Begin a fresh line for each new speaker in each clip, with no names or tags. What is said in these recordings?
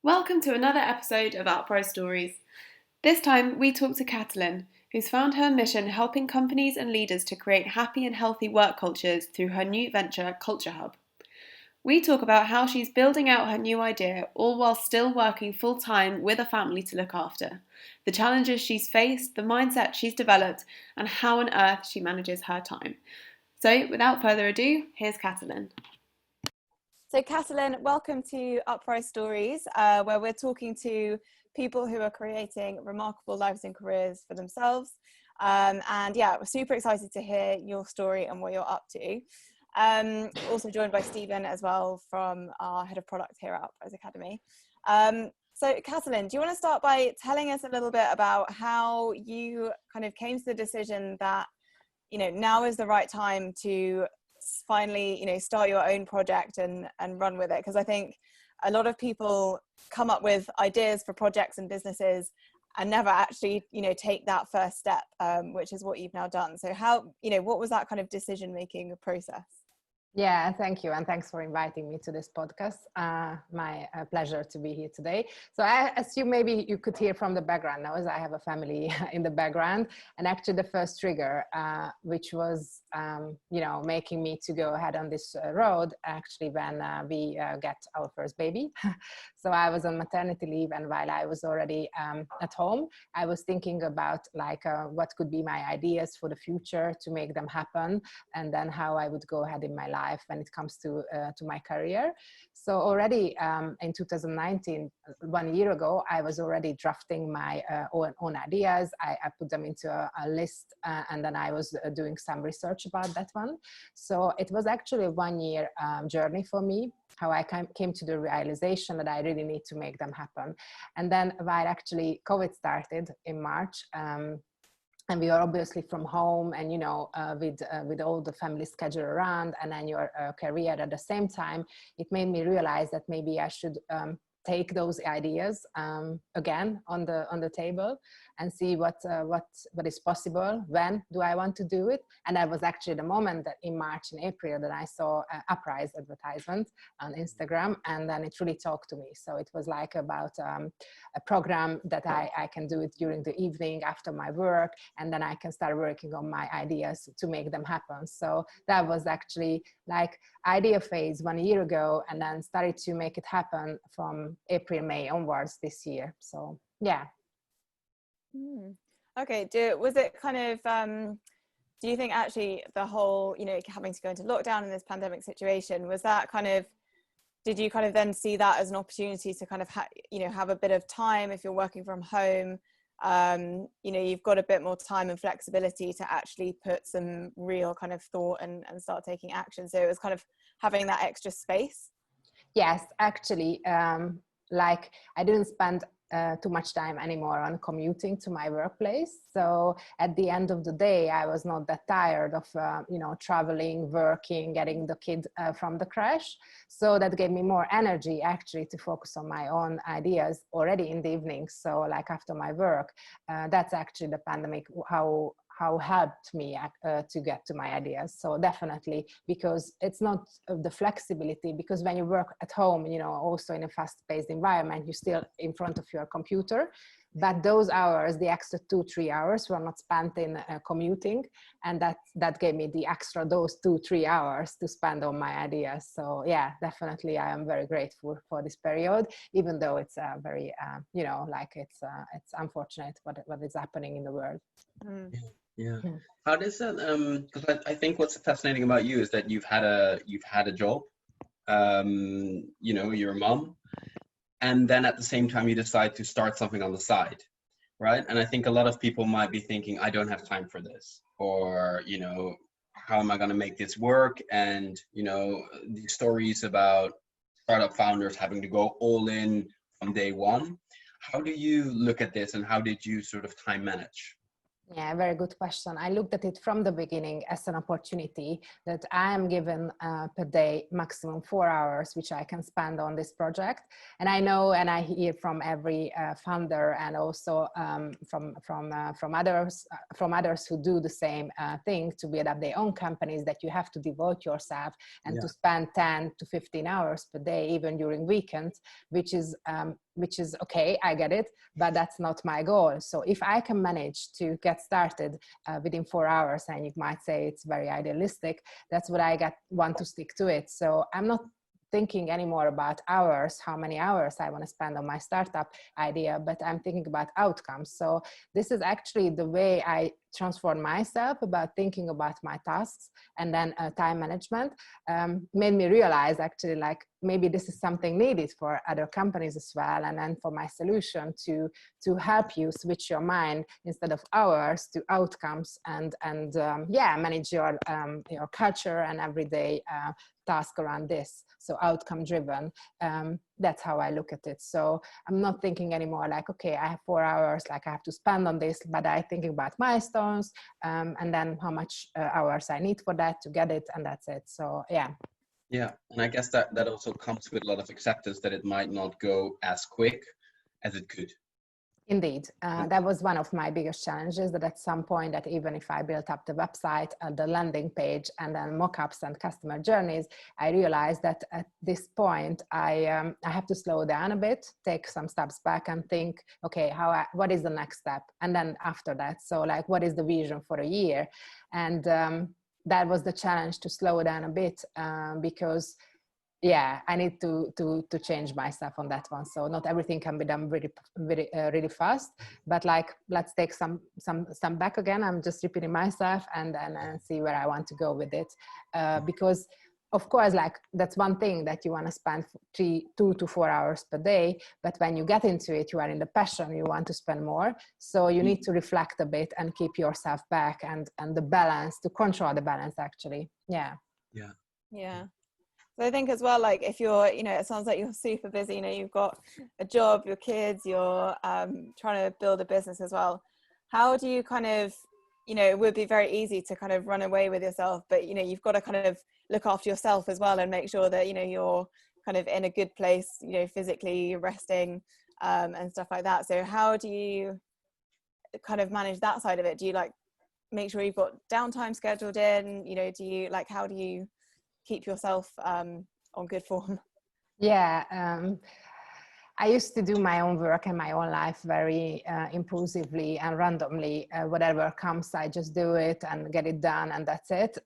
Welcome to another episode of Uprise Stories. This time we talk to Katalin, who's found her mission helping companies and leaders to create happy and healthy work cultures through her new venture, Culturehub. We talk about how she's building out her new idea, all while still working full-time with a family to look after, the challenges she's faced, the mindset she's developed, and how on earth she manages her time. So, without further ado, here's Katalin.
So Katalin, welcome to Uprise Stories, where we're talking to people who are creating remarkable lives and careers for themselves. And yeah, we're super excited to hear your story and what you're up to. Also joined by Stephen as well, from our head of product here at Uprise Academy. So Katalin, do you want to start by telling us a little bit about how you kind of came to the decision that, now is the right time to finally, start your own project and run with it? Because I think a lot of people come up with ideas for projects and businesses and never actually, take that first step, which is what you've now done. So how, what was that kind of decision-making process?
Yeah, thank you. And thanks for inviting me to this podcast. My pleasure to be here today. So I assume maybe you could hear from the background now, as I have a family in the background. And actually the first trigger, which was, making me to go ahead on this road, actually when we get our first baby. So I was on maternity leave, and while I was already at home, I was thinking about what could be my ideas for the future to make them happen, and then how I would go ahead in my life when it comes to my career. So already in 2019, 1 year ago, I was already drafting my own ideas. I put them into a list, and then I was doing some research about that one. So it was actually a 1 year journey for me, how I came to the realization that I really need to make them happen. And then while actually COVID started in March, and we are obviously from home, and with all the family schedule around, and then your career at the same time, it made me realize that maybe I should take those ideas again on the table and see what is possible. When do I want to do it? And that was actually the moment that in March and April that I saw Uprise advertisement on Instagram, and then it really talked to me. So it was like about a program that I can do it during the evening after my work, and then I can start working on my ideas to make them happen. So that was actually like idea phase 1 year ago, and then started to make it happen from April, May onwards this year. So yeah.
Okay, was it kind of do you think actually the whole, having to go into lockdown in this pandemic situation, was that kind of, did you kind of then see that as an opportunity to kind of have a bit of time if you're working from home? You've got a bit more time and flexibility to actually put some real kind of thought and start taking action. So it was kind of having that extra space.
Yes, actually, I didn't spend too much time anymore on commuting to my workplace. So at the end of the day, I was not that tired of, traveling, working, getting the kid from the crash. So that gave me more energy actually to focus on my own ideas already in the evening. So like after my work, that's actually the pandemic, how helped me to get to my ideas. So definitely, because it's not the flexibility, because when you work at home, also in a fast-paced environment, you're still in front of your computer, but those hours, the extra 2-3 hours, were not spent in commuting, and that gave me the extra those 2-3 hours to spend on my ideas. So yeah, definitely I am very grateful for this period, even though it's very it's unfortunate what is happening in the world.
Yeah. How does that because I think what's fascinating about you is that you've had a job, you're a mom, and then at the same time you decide to start something on the side, right? And I think a lot of people might be thinking, I don't have time for this, or how am I going to make this work? And the stories about startup founders having to go all in from day one. How do you look at this, and how did you sort of time manage?
Yeah, very good question. I looked at it from the beginning as an opportunity that I am given per day maximum 4 hours, which I can spend on this project. And I know, and I hear from every founder, and also from others who do the same thing to build up their own companies, that you have to devote yourself and to spend 10 to 15 hours per day, even during weekends, which is which is okay, I get it, but that's not my goal. So if I can manage to get started within 4 hours, and you might say it's very idealistic, that's what I want to stick to it. So I'm not thinking anymore about hours, how many hours I want to spend on my startup idea, but I'm thinking about outcomes. So this is actually the way I transform myself about thinking about my tasks, and then time management made me realize actually like maybe this is something needed for other companies as well, and then for my solution to help you switch your mind instead of hours to outcomes, and manage your culture and everyday task around this. So outcome driven, that's how I look at it. So I'm not thinking anymore like, okay, I have 4 hours, like I have to spend on this, but I'm thinking about milestones, and then how much hours I need for that to get it, and that's it. So yeah.
Yeah, and I guess that also comes with a lot of acceptance that it might not go as quick as it could.
Indeed, that was one of my biggest challenges, that at some point, that even if I built up the website, the landing page, and then mockups and customer journeys, I realized that at this point, I have to slow down a bit, take some steps back and think, okay, what is the next step? And then after that, so like, what is the vision for a year? And that was the challenge, to slow down a bit, because yeah, I need to change myself on that one. So not everything can be done really fast, but like, let's take some back again. I'm just repeating myself, and see where I want to go with it, because of course, like, that's one thing that you want to spend 2 to 4 hours per day, but when you get into it, you are in the passion, you want to spend more. So you need to reflect a bit and keep yourself back, and the balance, to control the balance actually. Yeah.
So I think as well, like, if you're, it sounds like you're super busy, you've got a job, your kids, you're trying to build a business as well. How do you kind of, it would be very easy to kind of run away with yourself, but, you've got to kind of look after yourself as well, and make sure that, you're kind of in a good place, physically resting, and stuff like that. So how do you kind of manage that side of it? Do you like make sure you've got downtime scheduled in? Do you like, how do you keep yourself on good form?
Yeah, I used to do my own work and my own life very impulsively and randomly. Whatever comes, I just do it and get it done, and that's it.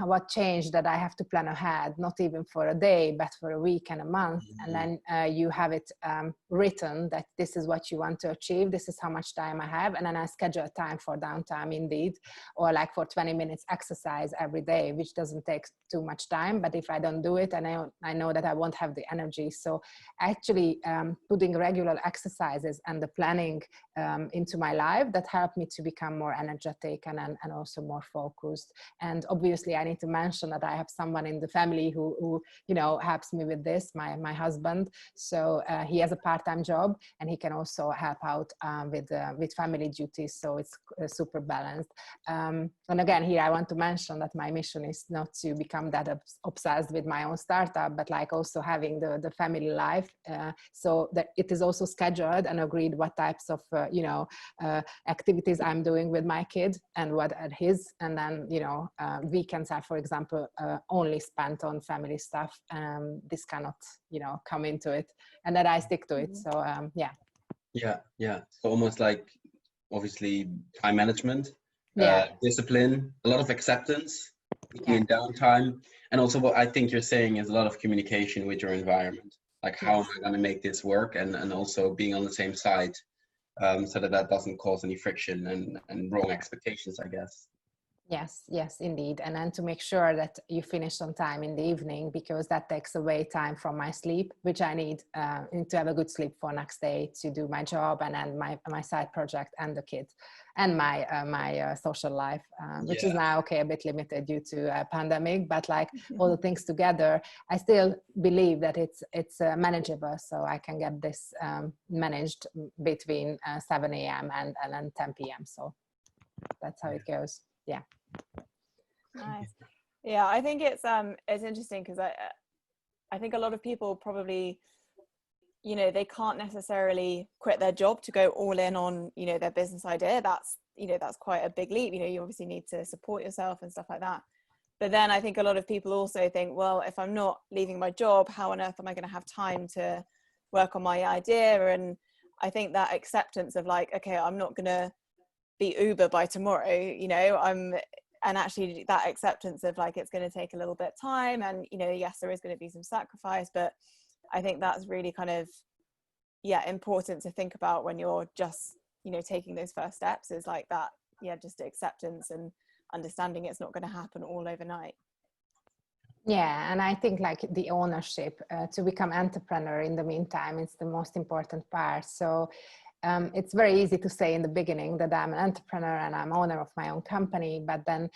What changed, that I have to plan ahead, not even for a day, but for a week and a month. And then you have it written that this is what you want to achieve, this is how much time I have, and then I schedule time for downtime indeed, or like for 20 minutes exercise every day, which doesn't take too much time. But if I don't do it, and I know that I won't have the energy. So actually, putting regular exercises and the planning into my life, that helped me to become more energetic and also more focused. And obviously I need to mention that I have someone in the family who helps me with this, my husband. So he has a part-time job, and he can also help out with family duties. So it's super balanced. And again, here I want to mention that my mission is not to become that obsessed with my own startup, but like also having the family life. So that it is also scheduled and agreed what types of activities I'm doing with my kid and what are his. And then weekends are, for example, only spent on family stuff. This cannot come into it, and that I stick to it. So
yeah so almost like, obviously, time management, discipline, a lot of acceptance, taking in downtime, and also what I think you're saying is a lot of communication with your environment. Like, how am I going to make this work, and also being on the same side, so that doesn't cause any friction and wrong expectations, I guess.
Yes, indeed. And then to make sure that you finish on time in the evening, because that takes away time from my sleep, which I need to have a good sleep for next day, to do my job, and then my side project, and the kids, and my social life, which is now a bit limited due to a pandemic, but like all the things together, I still believe that it's manageable. So I can get this managed between 7 a.m. and 10 p.m. So that's how it goes. Yeah.
Nice. Yeah, I think it's interesting, because I think a lot of people probably, they can't necessarily quit their job to go all in on, their business idea. That's quite a big leap. You obviously need to support yourself and stuff like that. But then I think a lot of people also think, well, if I'm not leaving my job, how on earth am I going to have time to work on my idea. And I think that acceptance of like, okay, I'm not gonna be Uber by tomorrow, you know, and actually that acceptance of like, it's going to take a little bit of time, and, you know, yes, there is going to be some sacrifice, but I think that's really kind of, yeah, important to think about when you're just, you know, taking those first steps, is like that, yeah, just acceptance and understanding it's not going to happen all overnight.
Yeah, and I think like the ownership to become entrepreneur in the meantime is the most important part. So it's very easy to say in the beginning that I'm an entrepreneur and I'm owner of my own company, but then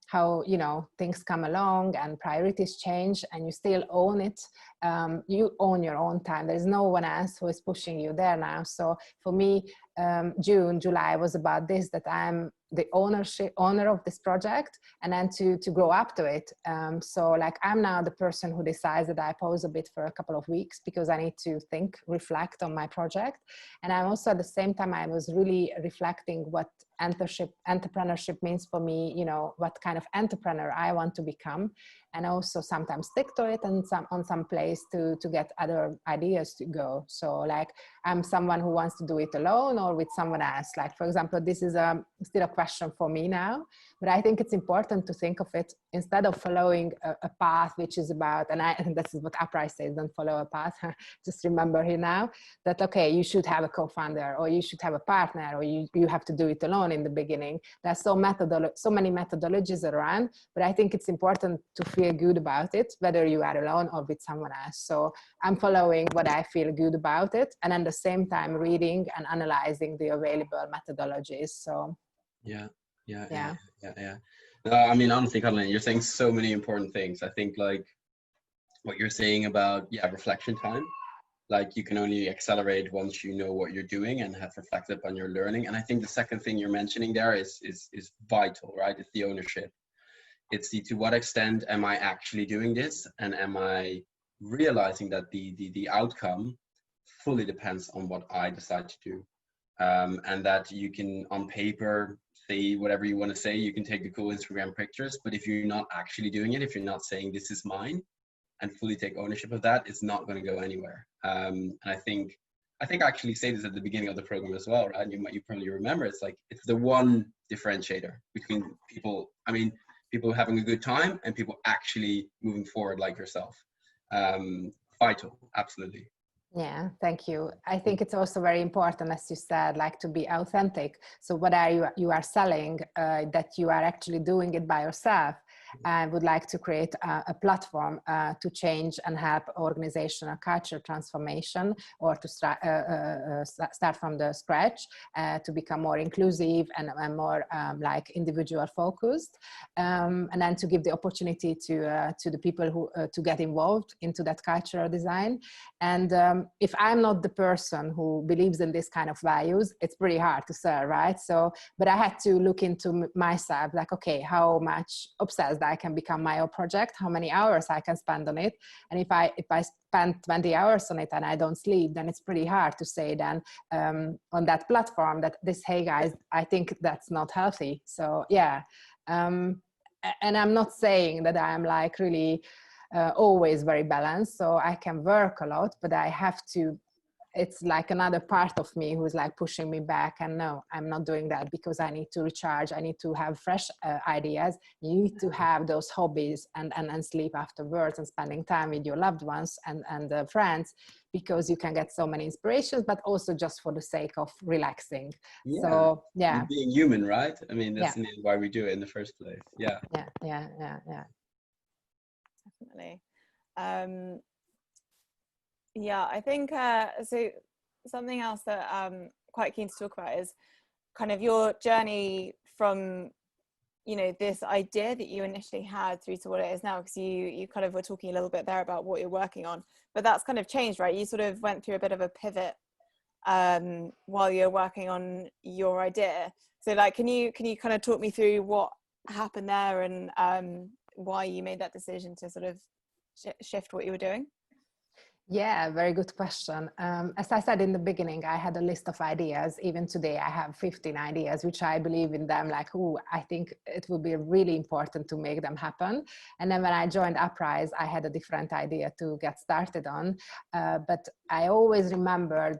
how, you know, things come along and priorities change and you still own it. You own your own time. There's no one else who is pushing you there now. So for me, July was about this, that I'm the owner of this project, and then to grow up to it. So like I'm now the person who decides that I pause a bit for a couple of weeks because I need to think, reflect on my project. And I'm also at the same time, I was really reflecting what entrepreneurship means for me, you know, what kind of entrepreneur I want to become, and also sometimes stick to it and on some place to get other ideas to go. So like I'm someone who wants to do it alone or with someone else. Like, for example, this is still a question for me now, but I think it's important to think of it instead of following a path which is about, and this is what Uprise says, don't follow a path. Just remember here now that, okay, you should have a co-founder or you should have a partner or you have to do it alone in the beginning. There's so many methodologies around, but I think it's important to feel good about it, whether you are alone or with someone else. So I'm following what I feel good about it, and at the same time reading and analyzing the available methodologies. So
yeah. No, I mean, honestly, Katalin, you're saying so many important things. I think like what you're saying about reflection time, like you can only accelerate once you know what you're doing and have reflected on your learning. And I think the second thing you're mentioning there is vital, right? It's the ownership. It's the, to what extent am I actually doing this, and am I realizing that the outcome fully depends on what I decide to do, and that you can on paper say whatever you want to say, you can take the cool Instagram pictures, but if you're not actually doing it, if you're not saying this is mine and fully take ownership of that, it's not going to go anywhere. And I think I actually say this at the beginning of the program as well, right? You probably remember, it's like, it's the one differentiator between people, I mean, people having a good time and people actually moving forward like yourself. Vital, absolutely.
Yeah, thank you. I think it's also very important, as you said, like to be authentic. So what are you are selling, that you are actually doing it by yourself. I would like to create a platform to change and help organizational culture transformation, or to start from the scratch, to become more inclusive and more like individual focused, and then to give the opportunity to the people who to get involved into that cultural design. And if I'm not the person who believes in this kind of values, it's pretty hard to sell, right? So, but I had to look into myself, like, okay, how much obsessed I can become my own project, how many hours I can spend on it. And if I spend 20 hours on it and I don't sleep, then it's pretty hard to say then on that platform that this, hey guys, I think that's not healthy. So yeah, and I'm not saying that I'm like really always very balanced, so I can work a lot, but I have to, it's like another part of me who's like pushing me back, and no, I'm not doing that, because I need to recharge, I need to have fresh ideas. You need to have those hobbies and sleep afterwards, and spending time with your loved ones and friends, because you can get so many inspirations, but also just for the sake of relaxing.
Yeah.
So yeah,
and being human, right? I mean, that's why we do it in the first place. Yeah.
Definitely. Yeah, I think so something else that I'm quite keen to talk about is kind of your journey from, you know, this idea that you initially had through to what it is now, because you kind of were talking a little bit there about what you're working on, but that's kind of changed, right? You sort of went through a bit of a pivot while you're working on your idea. So like, can you kind of talk me through what happened there, and why you made that decision to sort of shift what you were doing?
Yeah, very good question. As I said in the beginning, I had a list of ideas. Even today, I have 15 ideas, which I believe in them. Like, oh, I think it would be really important to make them happen. And then when I joined Uprise, I had a different idea to get started on. But I always remembered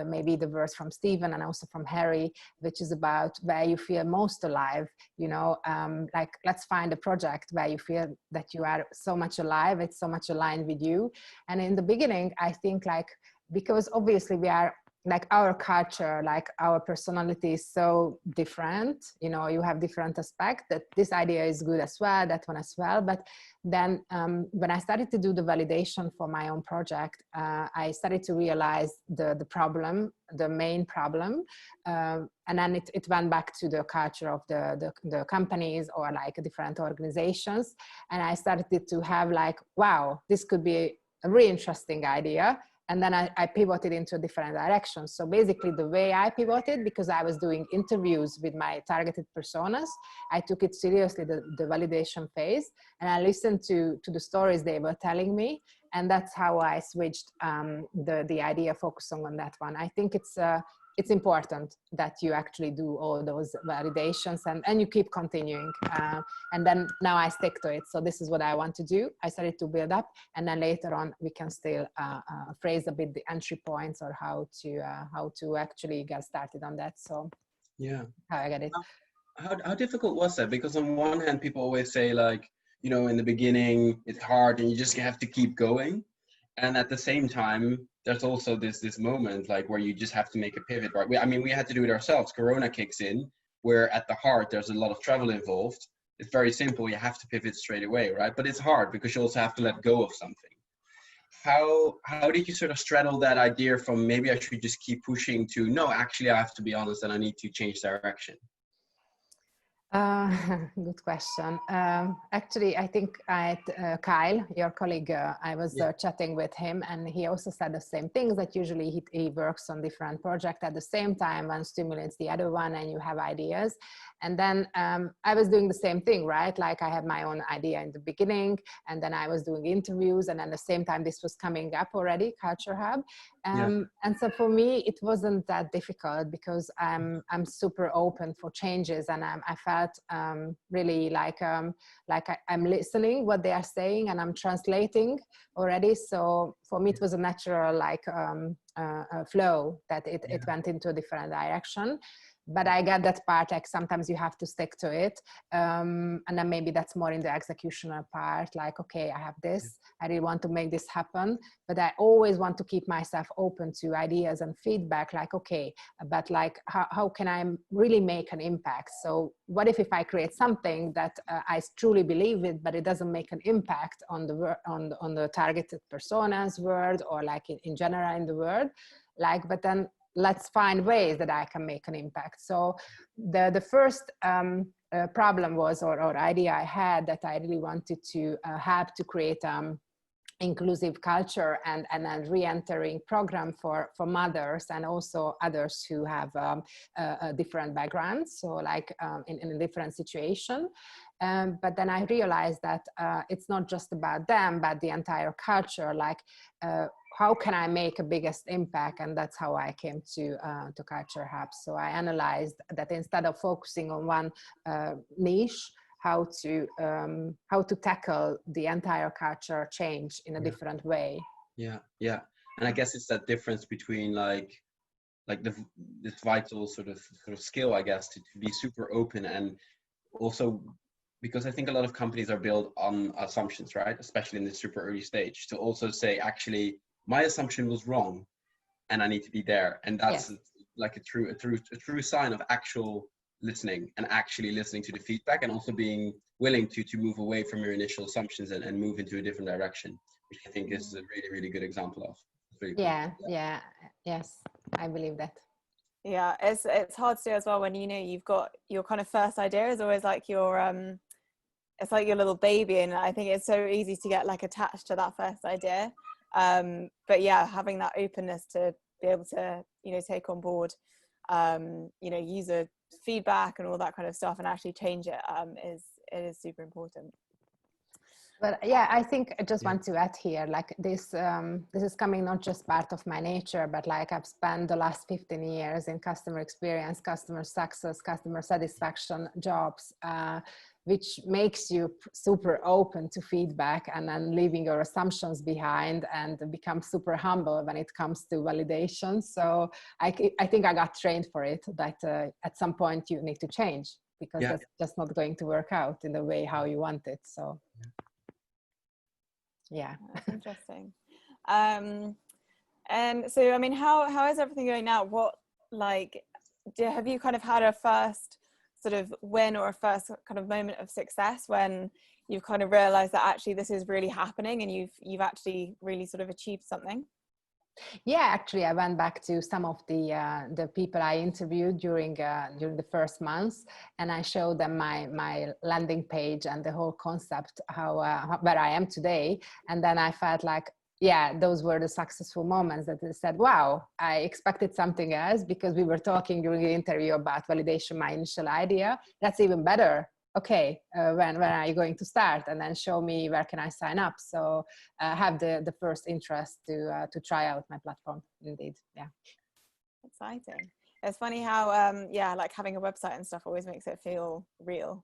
maybe the verse from Stephen and also from Harry, which is about where you feel most alive, you know, like let's find a project where you feel that you are so much alive, it's so much aligned with you. And in the beginning, I think like, because obviously we are like our culture, like our personality is so different, you know, you have different aspects, that this idea is good as well, that one as well. But then when I started to do the validation for my own project, I started to realize the problem, the main problem. And then it went back to the culture of the companies or like different organizations. And I started to have like, wow, this could be a really interesting idea. And then I pivoted into a different direction. So basically the way I pivoted, because I was doing interviews with my targeted personas, I took it seriously, the validation phase, and I listened to the stories they were telling me. And that's how I switched the idea focusing on that one. I think it's important that you actually do all those validations and you keep continuing. And then now I stick to it. So this is what I want to do. I started to build up, and then later on we can still phrase a bit the entry points or how to actually get started on that. So
yeah,
how I get it.
how difficult was that? Because on one hand, people always say like, you know, in the beginning it's hard and you just have to keep going. And at the same time, there's also this moment like where you just have to make a pivot, right? I mean, we had to do it ourselves. Corona kicks in, where at the heart there's a lot of travel involved. It's very simple. You have to pivot straight away, right? But it's hard because you also have to let go of something. How did you sort of straddle that idea from maybe I should just keep pushing to no, actually I have to be honest and I need to change direction?
Good question. Actually, I think Kyle, your colleague, I was chatting with him, and he also said the same things, that usually he works on different projects at the same time, one stimulates the other one, and you have ideas. And then I was doing the same thing, right? Like I had my own idea in the beginning, and then I was doing interviews, and at the same time this was coming up already, Culturehub. And so for me, it wasn't that difficult because I'm super open for changes, and I felt really like I'm listening what they are saying and I'm translating already. So for me, it was a natural flow that it went into a different direction. But I get that part, like sometimes you have to stick to it. And then maybe that's more in the executional part, like, okay, I have this, I really want to make this happen, but I always want to keep myself open to ideas and feedback, like, okay, but like, how can I really make an impact? So what if I create something that I truly believe in, but it doesn't make an impact on the targeted personas world, or like in general in the world, like, but then let's find ways that I can make an impact. So the first problem was, or idea I had, that I really wanted to have to create inclusive culture and a re-entering program for mothers and also others who have a different backgrounds, so like in a different situation. But then I realized that it's not just about them, but the entire culture, like how can I make a biggest impact? And that's how I came to Culturehub. So I analyzed that instead of focusing on one niche, how to tackle the entire culture change in a different way.
Yeah. And I guess it's that difference between like this vital sort of skill, I guess, to be super open, and also because I think a lot of companies are built on assumptions, right? Especially in this super early stage, to also say, actually, my assumption was wrong, and I need to be there. And that's like a true sign of actual listening, and actually listening to the feedback, and also being willing to move away from your initial assumptions and move into a different direction, which I think is a really, really good example of. Really cool.
Yes, I believe that.
Yeah, it's hard to do as well when you know you've got your kind of first idea is always like your it's like your little baby, and I think it's so easy to get like attached to that first idea. But yeah, having that openness to be able to, you know, take on board you know, user feedback and all that kind of stuff and actually change it is super important.
But yeah, I think I just want to add here, like this is coming not just part of my nature, but like I've spent the last 15 years in customer experience, customer success, customer satisfaction jobs, which makes you super open to feedback and then leaving your assumptions behind and become super humble when it comes to validation. So I think I got trained for it, that at some point you need to change, because that's just not going to work out in the way how you want it. So yeah.
That's interesting. And so, I mean, how is everything going now? What, like, have you kind of had a first sort of win or a first kind of moment of success when you've kind of realized that actually this is really happening and you've actually really sort of achieved something?
Yeah, actually, I went back to some of the people I interviewed during the first months, and I showed them my landing page and the whole concept, how where I am today. And then I felt like, yeah, those were the successful moments that they said, wow, I expected something else, because we were talking during the interview about validation, my initial idea. That's even better. Okay, when are you going to start? And then show me where can I sign up. So have the first interest to try out my platform. Indeed, yeah.
Exciting. It's funny how like having a website and stuff always makes it feel real.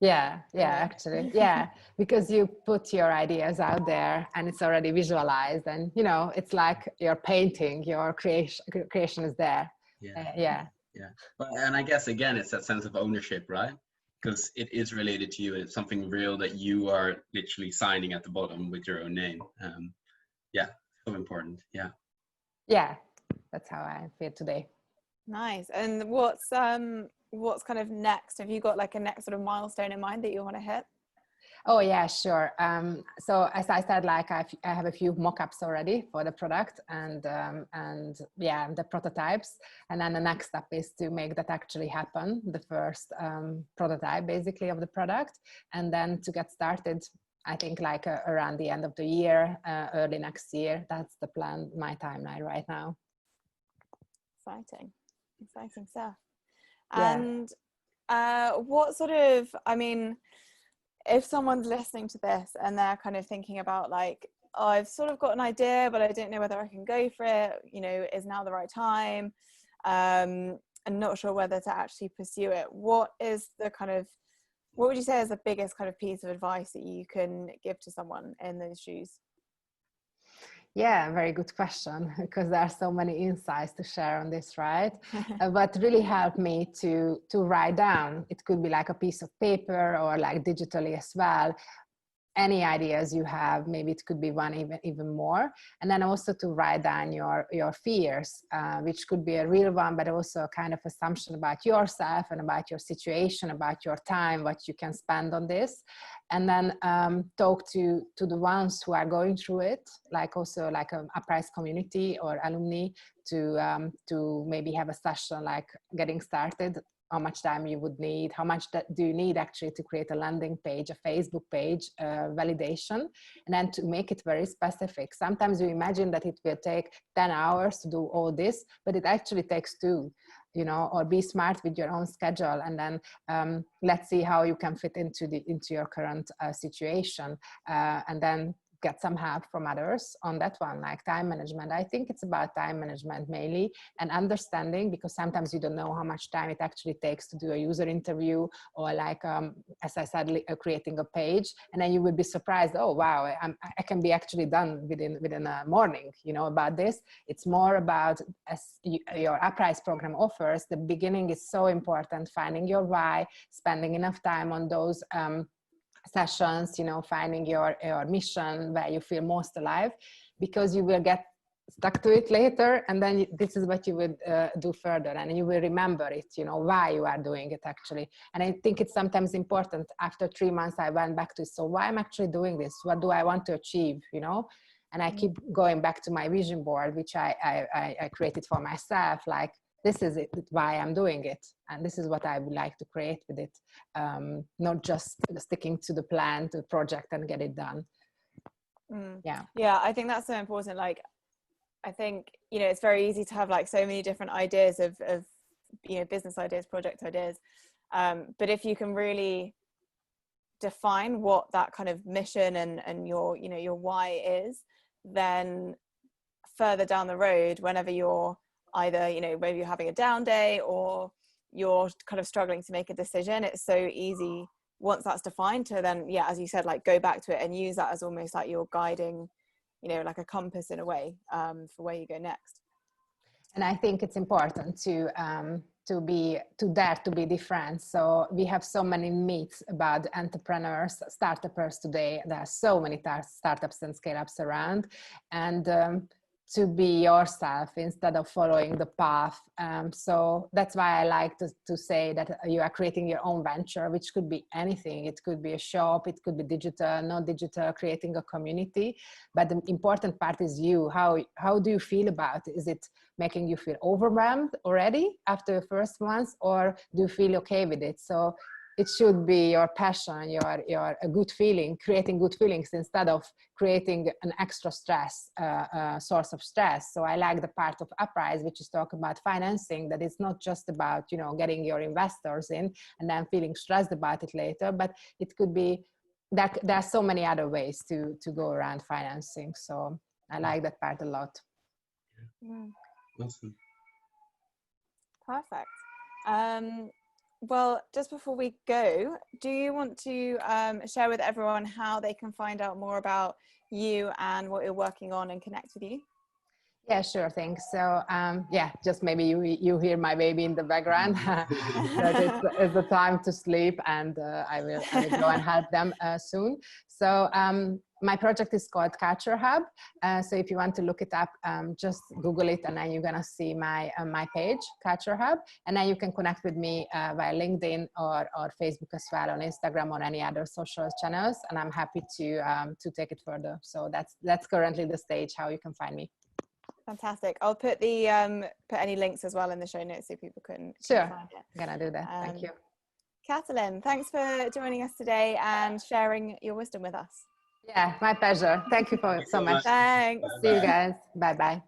Yeah, actually, yeah, because you put your ideas out there and it's already visualized, and it's like you're painting, your creation is there. Yeah.
But, and I guess again it's that sense of ownership, right? Because it is related to you and it's something real that you are literally signing at the bottom with your own name. So important. Yeah,
That's how I feel today.
Nice. And what's kind of next? Have you got like a next sort of milestone in mind that you want to hit?
Oh yeah, sure. So as I said, like I have a few mock-ups already for the product and the prototypes. And then the next step is to make that actually happen, the first prototype basically of the product. And then to get started, I think like around the end of the year, early next year. That's the plan, my timeline right now.
Exciting stuff.
Yeah.
And what sort of, I mean, if someone's listening to this and they're kind of thinking about like, oh, I've sort of got an idea, but I don't know whether I can go for it, is now the right time, and not sure whether to actually pursue it, what would you say is the biggest kind of piece of advice that you can give to someone in those shoes?
Yeah, very good question, because there are so many insights to share on this, right? But really helped me to write down. It could be like a piece of paper or like digitally as well. Any ideas you have, maybe it could be one even more. And then also to write down your fears, which could be a real one, but also a kind of assumption about yourself and about your situation, about your time, what you can spend on this. And then talk to the ones who are going through it, like also like a Uprise community or alumni, to maybe have a session like getting started, how much time you would need, how much do you need actually to create a landing page, a Facebook page, validation, and then to make it very specific. Sometimes you imagine that it will take 10 hours to do all this, but it actually takes 2, or be smart with your own schedule. And then let's see how you can fit into your current situation, and then get some help from others on that one, like time management. I think it's about time management mainly, and understanding, because sometimes you don't know how much time it actually takes to do a user interview, or like, as I said, creating a page, and then you would be surprised, oh wow, I can be actually done within a morning, about this. It's more about, as your Uprise program offers, the beginning is so important, finding your why, spending enough time on those sessions, finding your mission where you feel most alive, because you will get stuck to it later, and then this is what you would do further, and you will remember it, why you are doing it actually. And I think it's sometimes important. After 3 months I went back to, so why I'm actually doing this, what do I want to achieve, and I keep going back to my vision board, which I created for myself, like, this is it, why I'm doing it, and this is what I would like to create with it, not just sticking to the plan, to the project, and get it done.
Yeah, I think that's so important. Like, I think, it's very easy to have like so many different ideas of business ideas, project ideas, but if you can really define what that kind of mission and your your why is, then further down the road, whenever you're either, maybe you're having a down day or you're kind of struggling to make a decision, it's so easy once that's defined, to then, yeah, as you said, like go back to it and use that as almost like your guiding, you know, like a compass in a way, for where you go next.
And I think it's important to dare to be different. So we have so many myths about entrepreneurs, startups today. There are so many startups and scale-ups around, and to be yourself instead of following the path. So that's why I like to say that you are creating your own venture, which could be anything. It could be a shop, it could be digital, not digital, creating a community. But the important part is you. How do you feel about it? Is it making you feel overwhelmed already after the first months, or do you feel okay with it? So it should be your passion, your a good feeling, creating good feelings instead of creating an extra stress, source of stress. So I like the part of Uprise, which is talk about financing, that it's not just about, you know, getting your investors in and then feeling stressed about it later, but it could be that there are so many other ways to go around financing. So I like that part a lot.
Awesome.
Perfect. Well, just before we go, do you want to share with everyone how they can find out more about you and what you're working on and connect with you?
Yeah, sure thing. So yeah, just maybe you hear my baby in the background. That it's the time to sleep, and I will go and help them soon. So my project is called Culturehub. So if you want to look it up, just Google it, and then you're gonna see my page, Culturehub, and then you can connect with me via LinkedIn or Facebook as well, on Instagram or any other social channels, and I'm happy to take it further. So that's currently the stage how you can find me.
Fantastic. I'll put the put any links as well in the show notes so people can
Sure.
find it.
I'm gonna do that. Thank you.
Katalin, thanks for joining us today and sharing your wisdom with us.
Yeah, my pleasure. Thank you so much.
Thanks.
See you guys. Bye bye.